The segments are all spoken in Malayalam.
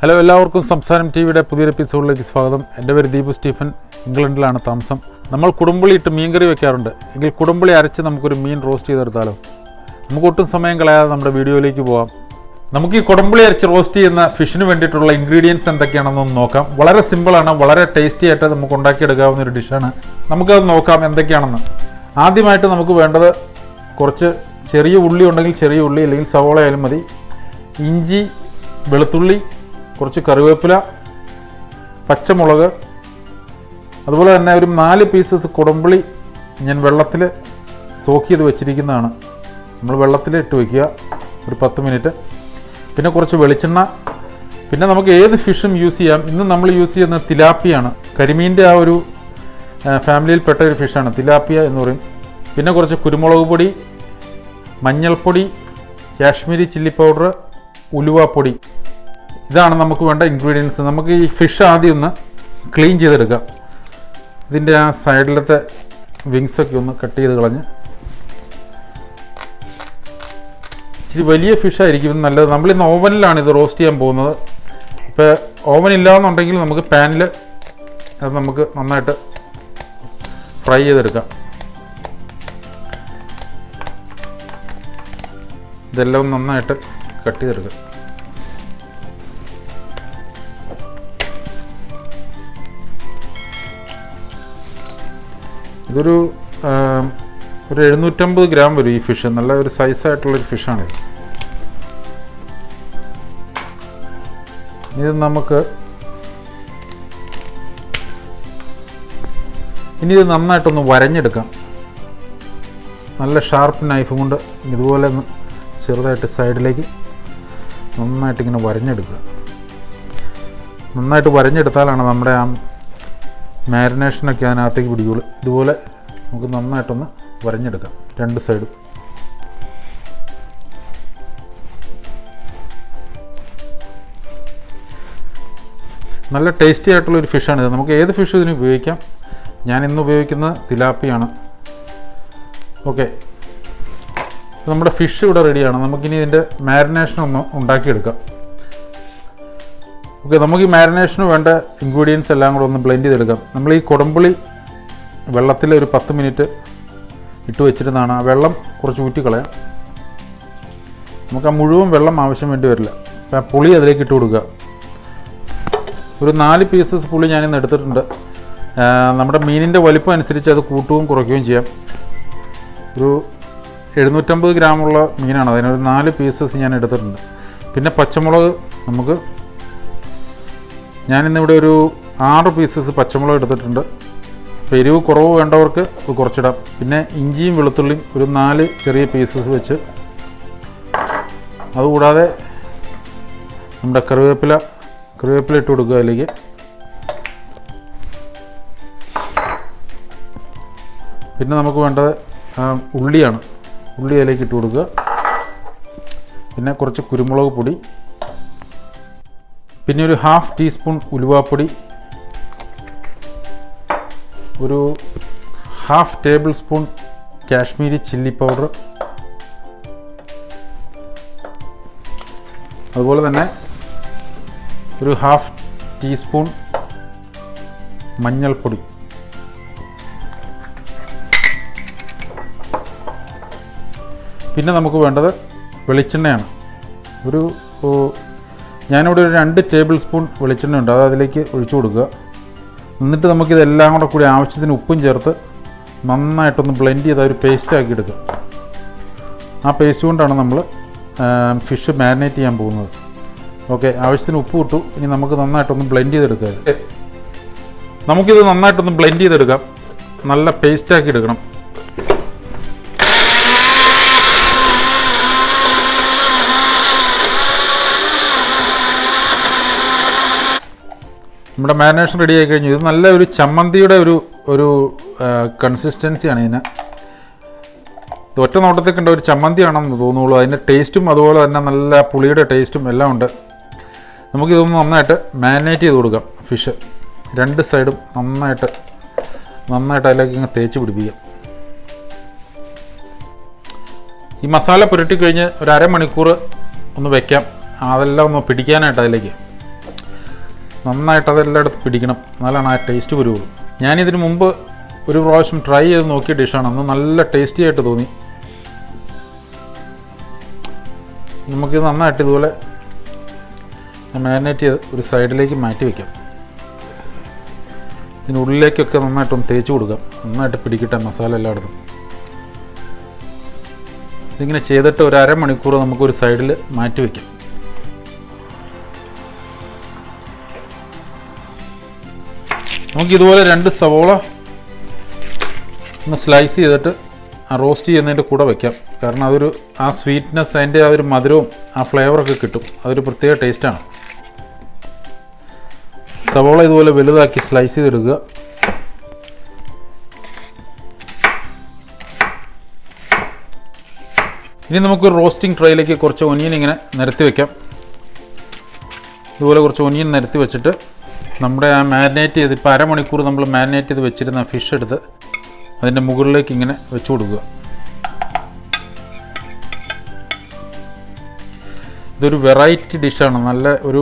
ഹലോ, എല്ലാവർക്കും സംസാരം ടി വിയുടെ പുതിയൊരു എപ്പിസോഡിലേക്ക് സ്വാഗതം. എൻ്റെ പേര് ദീപു സ്റ്റീഫൻ. ഇംഗ്ലണ്ടിലാണ് താമസം. നമ്മൾ കുടംപുളി ഇട്ട് മീൻ കറി വെക്കാറുണ്ട്. എങ്കിൽ കുടംപുളി അരച്ച് നമുക്കൊരു മീൻ റോസ്റ്റ് ചെയ്തെടുത്താലോ? നമുക്ക് ഒട്ടും സമയം കളയാതെ നമ്മുടെ വീഡിയോയിലേക്ക് പോകാം. നമുക്ക് ഈ കുടംപുളി അരച്ച് റോസ്റ്റ് ചെയ്യുന്ന ഫിഷിന് വേണ്ടിയിട്ടുള്ള ഇൻഗ്രീഡിയൻസ് എന്തൊക്കെയാണെന്നൊന്ന് നോക്കാം. വളരെ സിമ്പിളാണ്, വളരെ ടേസ്റ്റി ആയിട്ട് നമുക്ക് ഉണ്ടാക്കിയെടുക്കാവുന്ന ഒരു ഡിഷാണ്. നമുക്കത് നോക്കാം എന്തൊക്കെയാണെന്ന്. ആദ്യമായിട്ട് നമുക്ക് വേണ്ടത് കുറച്ച് ചെറിയ ഉള്ളി ഉണ്ടെങ്കിൽ ചെറിയ ഉള്ളി, അല്ലെങ്കിൽ സവോള ആയാലും മതി, ഇഞ്ചി, വെളുത്തുള്ളി, കുറച്ച് കറിവേപ്പില, പച്ചമുളക്, അതുപോലെ തന്നെ ഒരു 4 പീസസ് കുടംപുളി ഞാൻ വെള്ളത്തിൽ സോക്ക് ചെയ്ത് വെച്ചിരിക്കുന്നതാണ്. നമ്മൾ വെള്ളത്തിൽ ഇട്ട് വയ്ക്കുക ഒരു 10 മിനിറ്റ്. പിന്നെ കുറച്ച് വെളിച്ചെണ്ണ. പിന്നെ നമുക്ക് ഏത് ഫിഷും യൂസ് ചെയ്യാം. ഇന്ന് നമ്മൾ യൂസ് ചെയ്യുന്നത് തിലാപ്പിയാണ്. കരിമീൻ്റെ ആ ഒരു ഫാമിലിയിൽപ്പെട്ട ഒരു ഫിഷാണ് തിലാപ്പിയ എന്ന് പറയും. പിന്നെ കുറച്ച് കുരുമുളക് പൊടി, മഞ്ഞൾപ്പൊടി, കാശ്മീരി ചില്ലി പൗഡർ, ഉലുവാപ്പൊടി. ഇതാണ് നമുക്ക് വേണ്ട ഇൻഗ്രീഡിയൻസ്. നമുക്ക് ഈ ഫിഷ് ആദ്യം ഒന്ന് ക്ലീൻ ചെയ്തെടുക്കാം. ഇതിൻ്റെ ആ സൈഡിലത്തെ വിങ്സൊക്കെ ഒന്ന് കട്ട് ചെയ്ത് കളഞ്ഞ്, ഇച്ചിരി വലിയ ഫിഷായിരിക്കും നല്ലത്. നമ്മളിന്ന് ഓവനിലാണ് ഇത് റോസ്റ്റ് ചെയ്യാൻ പോകുന്നത്. ഇപ്പോൾ ഓവൻ ഇല്ലാന്നുണ്ടെങ്കിൽ നമുക്ക് പാനിൽ അത് നമുക്ക് നന്നായിട്ട് ഫ്രൈ ചെയ്തെടുക്കാം. ഇതെല്ലാം നന്നായിട്ട് കട്ട് ചെയ്തെടുക്കാം. ഇതൊരു 750 ഗ്രാം വരും ഈ ഫിഷ്. നല്ല ഒരു സൈസായിട്ടുള്ളൊരു ഫിഷാണിത്. ഇത് നമുക്ക് ഇനി ഇത് നന്നായിട്ടൊന്ന് വരഞ്ഞെടുക്കാം. നല്ല ഷാർപ്പ് നൈഫും കൊണ്ട് ഇതുപോലെ ചെറുതായിട്ട് സൈഡിലേക്ക് നന്നായിട്ടിങ്ങനെ വരഞ്ഞെടുക്കുക. നന്നായിട്ട് വരഞ്ഞെടുത്താലാണ് നമ്മുടെ ആ മാരിനേഷനൊക്കെ അതിനകത്തേക്ക് പിടിക്കുള്ളൂ. ഇതുപോലെ നമുക്ക് നന്നായിട്ടൊന്ന് വരഞ്ഞെടുക്കാം രണ്ട് സൈഡും. നല്ല ടേസ്റ്റി ആയിട്ടുള്ളൊരു ഫിഷാണിത്. നമുക്ക് ഏത് ഫിഷ് ഇതിന് ഉപയോഗിക്കാം. ഞാൻ ഇന്ന് ഉപയോഗിക്കുന്നത് തിലാപ്പിയാണ്. ഓക്കെ, നമ്മുടെ ഫിഷ് ഇവിടെ റെഡിയാണ്. നമുക്കിനി ഇതിൻ്റെ മാരിനേഷൻ ഒന്ന് ഉണ്ടാക്കിയെടുക്കാം. ഓക്കെ, നമുക്ക് ഈ മാരിനേഷന് വേണ്ട ഇൻഗ്രീഡിയൻസ് എല്ലാം കൂടെ ഒന്ന് ബ്ലെൻഡ് ചെയ്തെടുക്കാം. നമ്മൾ ഈ കുടംപുളി വെള്ളത്തിൽ ഒരു 10 മിനിറ്റ് ഇട്ട് വെച്ചിരുന്നതാണ്. ആ വെള്ളം കുറച്ച് ഊറ്റിക്കളയാം. നമുക്ക് ആ മുഴുവൻ വെള്ളം ആവശ്യം വേണ്ടി വരില്ല. അപ്പോൾ ആ പുളി അതിലേക്ക് ഇട്ട് കൊടുക്കുക. ഒരു 4 പീസസ് പുളി ഞാനിന്ന് എടുത്തിട്ടുണ്ട്. നമ്മുടെ മീനിൻ്റെ വലിപ്പം അനുസരിച്ച് അത് കൂട്ടുകയും കുറയ്ക്കുകയും ചെയ്യാം. ഒരു 750 ഗ്രാമുള്ള മീനാണ്, അതിനൊരു 4 പീസസ് ഞാൻ എടുത്തിട്ടുണ്ട്. പിന്നെ പച്ചമുളക്, നമുക്ക് ഞാനിന്നിവിടെ ഒരു 6 പീസസ് പച്ചമുളക് എടുത്തിട്ടുണ്ട്. അപ്പോൾ എരിവ് കുറവ് വേണ്ടവർക്ക് കുറച്ചിടാം. പിന്നെ ഇഞ്ചിയും വെളുത്തുള്ളിയും ഒരു 4 ചെറിയ പീസസ് വെച്ച്, അതുകൂടാതെ നമ്മുടെ കറിവേപ്പില ഇട്ട് കൊടുക്കുക അതിലേക്ക്. പിന്നെ നമുക്ക് വേണ്ടത് ഉള്ളിയാണ്. ഉള്ളി അതിലേക്ക് ഇട്ട് കൊടുക്കുക. പിന്നെ കുറച്ച് കുരുമുളക് പൊടി, പിന്നെ ഒരു 1/2 ടീസ്പൂൺ ഉലുവാപ്പൊടി, ഒരു 1/2 table spoon Kashmiri chilli powder, അതുപോലെ തന്നെ ഒരു 1/2 ടീസ്പൂൺ മഞ്ഞൾപ്പൊടി. പിന്നെ നമുക്ക് വേണ്ടത് വെളിച്ചെണ്ണയാണ്. ഞാനിവിടെ ഒരു 2 ടേബിൾ സ്പൂൺ വെളിച്ചെണ്ണ ഉണ്ട്, അത് അതിലേക്ക് ഒഴിച്ചു കൊടുക്കുക. എന്നിട്ട് നമുക്കിതെല്ലാം കൂടി ആവശ്യത്തിന് ഉപ്പും ചേർത്ത് നന്നായിട്ടൊന്ന് ബ്ലെൻഡ് ചെയ്ത് ഒരു പേസ്റ്റ് ആക്കി എടുക്കുക. ആ പേസ്റ്റ് കൊണ്ടാണ് നമ്മൾ ഫിഷ് മാരിനേറ്റ് ചെയ്യാൻ പോകുന്നത്. ഓക്കെ, ആവശ്യത്തിന് ഉപ്പ് ഇട്ടു. ഇനി നമുക്ക് നന്നായിട്ടൊന്ന് ബ്ലെൻഡ് ചെയ്തെടുക്കുക. നമുക്കിത് നന്നായിട്ടൊന്ന് ബ്ലെൻഡ് ചെയ്തെടുക്കാം. നല്ല പേസ്റ്റാക്കി എടുക്കണം. നമ്മുടെ മാരിനേഷൻ റെഡി ആയി കഴിഞ്ഞു. ഇത് നല്ല ഒരു ചമ്മന്തിയുടെ ഒരു കൺസിസ്റ്റൻസിയാണ് ഇതിന്. ഒറ്റ നോട്ടത്തിൽ കണ്ട ഒരു ചമ്മന്തിയാണെന്ന് തോന്നുള്ളൂ. അതിൻ്റെ ടേസ്റ്റും അതുപോലെ തന്നെ നല്ല പുളിയുടെ ടേസ്റ്റും എല്ലാം ഉണ്ട്. നമുക്കിതൊന്ന് നന്നായിട്ട് മാരിനേറ്റ് ചെയ്ത് കൊടുക്കാം. ഫിഷ് 2 സൈഡും നന്നായിട്ട് അതിലേക്ക് ഇങ്ങനെ തേച്ച് പിടിപ്പിക്കാം. ഈ മസാല പുരട്ടി കഴിഞ്ഞ് ഒരു അരമണിക്കൂർ ഒന്ന് വയ്ക്കാം. അതെല്ലാം ഒന്ന് പിടിക്കാനായിട്ട് അതിലേക്ക്. നന്നായിട്ട് അതെല്ലായിടത്തും പിടിക്കണം, എന്നാലാണ് ആ ടേസ്റ്റ് വരുള്ളൂ. ഞാനിതിന് മുമ്പ് ഒരു പ്രാവശ്യം ട്രൈ ചെയ്ത് നോക്കിയ ഡിഷാണ്. അന്ന് നല്ല ടേസ്റ്റി ആയിട്ട് തോന്നി. നമുക്കിത് നന്നായിട്ട് ഇതുപോലെ മാരിനേറ്റ് ചെയ്ത് ഒരു സൈഡിലേക്ക് മാറ്റി വയ്ക്കാം. ഇതിനുള്ളിലേക്കൊക്കെ നന്നായിട്ടൊന്ന് തേച്ച് കൊടുക്കാം, നന്നായിട്ട് പിടിക്കട്ടെ മസാല എല്ലായിടത്തും. ഇതിങ്ങനെ ചെയ്തിട്ട് ഒരു അരമണിക്കൂർ നമുക്കൊരു സൈഡിൽ മാറ്റി വയ്ക്കാം. നമുക്കിതുപോലെ 2 സവോള ഒന്ന് സ്ലൈസ് ചെയ്തിട്ട് ആ റോസ്റ്റ് ചെയ്യുന്നതിൻ്റെ കൂടെ വയ്ക്കാം. കാരണം അതൊരു ആ സ്വീറ്റ്നെസ്, അതിൻ്റെ ആ ഒരു മധുരവും ആ ഫ്ലേവറൊക്കെ കിട്ടും. അതൊരു പ്രത്യേക ടേസ്റ്റാണ്. സവോള ഇതുപോലെ വലുതാക്കി സ്ലൈസ് ചെയ്തെടുക്കുക. ഇനി നമുക്ക് റോസ്റ്റിംഗ് ട്രേയിലേക്ക് കുറച്ച് ഒനിയൻ ഇങ്ങനെ നിരത്തി വയ്ക്കാം. ഇതുപോലെ കുറച്ച് ഒനിയൻ നിരത്തി വെച്ചിട്ട് നമ്മുടെ ആ മാരിനേറ്റ് ചെയ്ത് ഇപ്പോൾ അരമണിക്കൂർ നമ്മൾ മാരിനേറ്റ് ചെയ്ത് വെച്ചിരുന്ന ഫിഷ് എടുത്ത് അതിൻ്റെ മുകളിലേക്ക് ഇങ്ങനെ വെച്ച് കൊടുക്കുക. ഇതൊരു വെറൈറ്റി ഡിഷാണ്, നല്ല ഒരു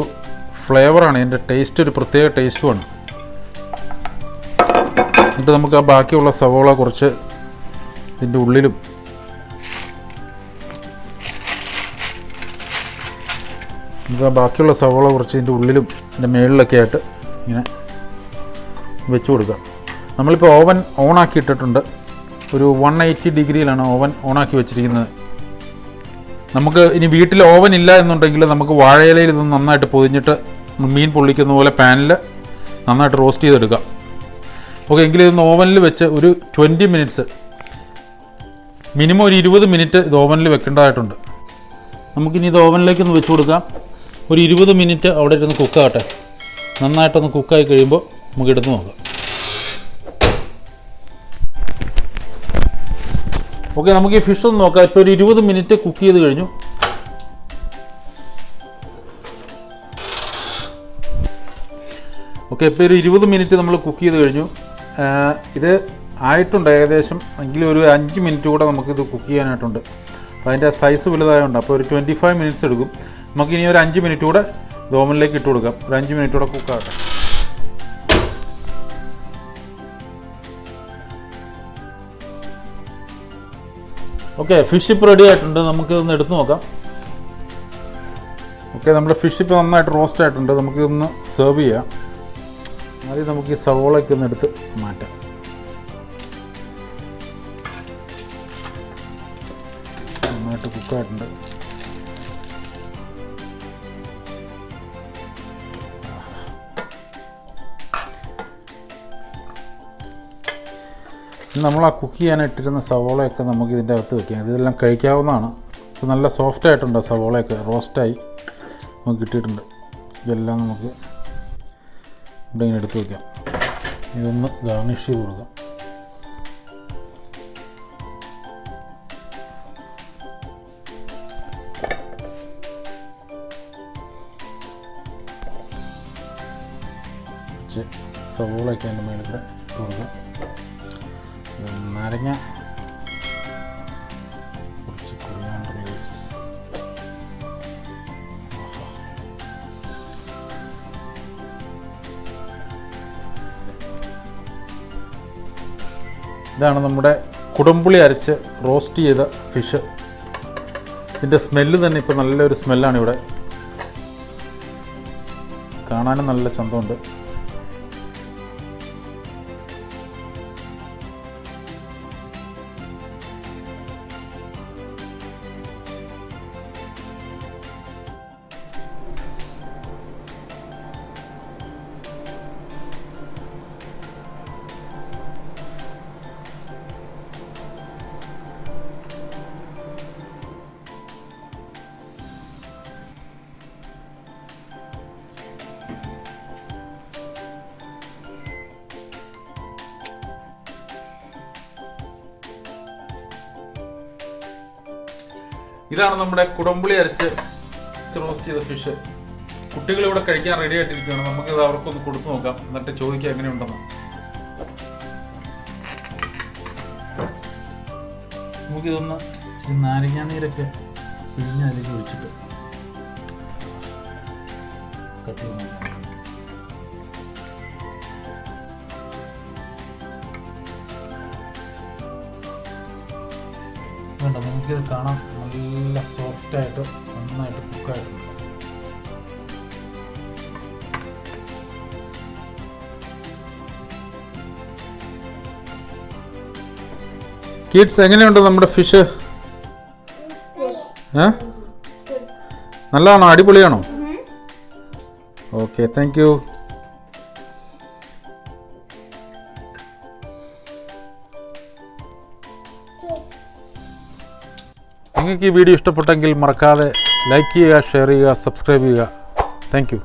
ഫ്ലേവറാണ്, ഇതിൻ്റെ ടേസ്റ്റ് ഒരു പ്രത്യേക ടേസ്റ്റുമാണ്. എന്നിട്ട് നമുക്ക് ആ ബാക്കിയുള്ള സവോള കുറച്ച് ഇതിൻ്റെ ഉള്ളിലും ഇതിൻ്റെ ഉള്ളിലും ഇതിൻ്റെ മുകളിലൊക്കെ ആയിട്ട് ഇങ്ങനെ വെച്ച് കൊടുക്കാം. നമ്മളിപ്പോൾ ഓവൻ ഓണാക്കി ഇട്ടിട്ടുണ്ട്. ഒരു 180 ഡിഗ്രിയിലാണ് ഓവൻ ഓണാക്കി വെച്ചിരിക്കുന്നത്. നമുക്ക് ഇനി വീട്ടിൽ ഓവൻ ഇല്ല എന്നുണ്ടെങ്കിൽ നമുക്ക് വാഴയിലയിൽ ഇത് നന്നായിട്ട് പൊതിഞ്ഞിട്ട് മീൻ പൊള്ളിക്കുന്ന പോലെ പാനിൽ നന്നായിട്ട് റോസ്റ്റ് ചെയ്തെടുക്കാം. ഓക്കെ, എങ്കിലും ഇതൊന്ന് ഓവനിൽ വെച്ച് ഒരു 20 മിനിറ്റ്സ്, മിനിമം ഒരു 20 മിനിറ്റ് ഇത് ഓവനിൽ വെക്കേണ്ടതായിട്ടുണ്ട്. നമുക്കിനി ഇത് ഓവനിലേക്കൊന്ന് വെച്ച് കൊടുക്കാം. ഒരു 20 മിനിറ്റ് അവിടെ ഇരുന്ന് കുക്കാകട്ടെ. നന്നായിട്ടൊന്ന് കുക്കായി കഴിയുമ്പോൾ നമുക്ക് എടുത്ത് നോക്കാം. ഓക്കെ, നമുക്ക് ഈ ഫിഷ് ഒന്ന് നോക്കാം. ഇപ്പോൾ ഒരു 20 മിനിറ്റ് കുക്ക് ചെയ്ത് കഴിഞ്ഞു. ഓക്കെ, ഇപ്പോൾ ഒരു 20 മിനിറ്റ് നമ്മൾ കുക്ക് ചെയ്ത് കഴിഞ്ഞു. ഇത് ആയിട്ടുണ്ട് ഏകദേശം, എങ്കിലും ഒരു 5 മിനിറ്റ് കൂടെ നമുക്കിത് കുക്ക് ചെയ്യാനായിട്ടുണ്ട്. അപ്പോൾ അതിൻ്റെ സൈസ് വലുതായതുകൊണ്ട് അപ്പോൾ ഒരു 25 മിനിറ്റ്സ് എടുക്കും. നമുക്കിനി ഒരു 5 മിനിറ്റ് കൂടെ ഓവനിലേക്ക് ഇട്ട് കൊടുക്കാം. ഒരു 5 മിനിറ്റ് കൂടെ കുക്കാകട്ടെ. ഓക്കെ, ഫിഷ് ഇപ്പോൾ റെഡി ആയിട്ടുണ്ട്. നമുക്കിതൊന്ന് എടുത്ത് നോക്കാം. ഓക്കെ, നമ്മുടെ ഫിഷ് ഇപ്പോൾ നന്നായിട്ട് റോസ്റ്റ് ആയിട്ടുണ്ട്. നമുക്കിതൊന്ന് സെർവ് ചെയ്യാം. ആദ്യം നമുക്ക് ഈ സവോളയൊക്കെ ഒന്ന് എടുത്ത് മാറ്റാം. നന്നായിട്ട് കുക്കായിട്ടുണ്ട്. നമ്മൾ ആ കുക്ക് ചെയ്യാനിട്ടിരുന്ന സവോളയൊക്കെ നമുക്ക് ഇതിൻ്റെ അകത്ത് വയ്ക്കാം. ഇതെല്ലാം കഴിക്കാവുന്നതാണ്. ഇപ്പോൾ നല്ല സോഫ്റ്റ് ആയിട്ടുണ്ട്. സവോളയൊക്കെ റോസ്റ്റായി നമുക്ക് കിട്ടിയിട്ടുണ്ട്. ഇതെല്ലാം നമുക്ക് ഇവിടെ ഇങ്ങനെ എടുത്ത് വയ്ക്കാം. ഇതൊന്ന് ഗാർണിഷ് ചെയ്ത് കൊടുക്കാം. സവോളയൊക്കെ അതിൻ്റെ മേളിൽ ഇട്ട് കൊടുക്കാം. നാരങ്ങ, കുറച്ച് കൊറിയാണ്ടർ ലീവ്സ്. ഇതാണ് നമ്മുടെ കുടംപുളി അരച്ച് റോസ്റ്റ് ചെയ്ത ഫിഷ്. ഇതിൻ്റെ സ്മെല്ല് തന്നെ ഇപ്പോൾ നല്ലൊരു സ്മെല്ലാണ്. ഇവിടെ കാണാനും നല്ല ചന്തമുണ്ട്. ഇതാണ് നമ്മുടെ കുടംപുളി അരച്ച് റോസ്റ്റ് ചെയ്ത ഫിഷ്. കുട്ടികൾ ഇവിടെ കഴിക്കാൻ റെഡി ആയിട്ടിരിക്കുകയാണ്. നമുക്കിത് അവർക്കൊന്ന് കൊടുത്തു നോക്കാം, എന്നിട്ട് ചോദിക്കാം എങ്ങനെയുണ്ടെന്ന്. നമുക്കിതൊന്ന് നാരങ്ങാ നീരൊക്കെ പിഴിഞ്ഞ് അതിലേക്ക് ഒഴിച്ചിട്ട് കട്ട് ചെയ്ത് നോക്കാം. വേണ്ട, നിങ്ങൾക്കിത് കാണാം, നല്ല സോഫ്റ്റായിട്ട് നന്നായിട്ട് കുക്കായിട്ടുണ്ട്. കിഡ്സ്, എങ്ങനെയുണ്ട് നമ്മുടെ ഫിഷ്? നല്ലതാണോ? അടിപൊളിയാണോ? Okay, thank you. നിങ്ങൾക്ക് ഈ വീഡിയോ ഇഷ്ടപ്പെട്ടെങ്കിൽ മറക്കാതെ ലൈക്ക് ചെയ്യുക, ഷെയർ ചെയ്യുക, സബ്സ്ക്രൈബ് ചെയ്യുക. Thank you.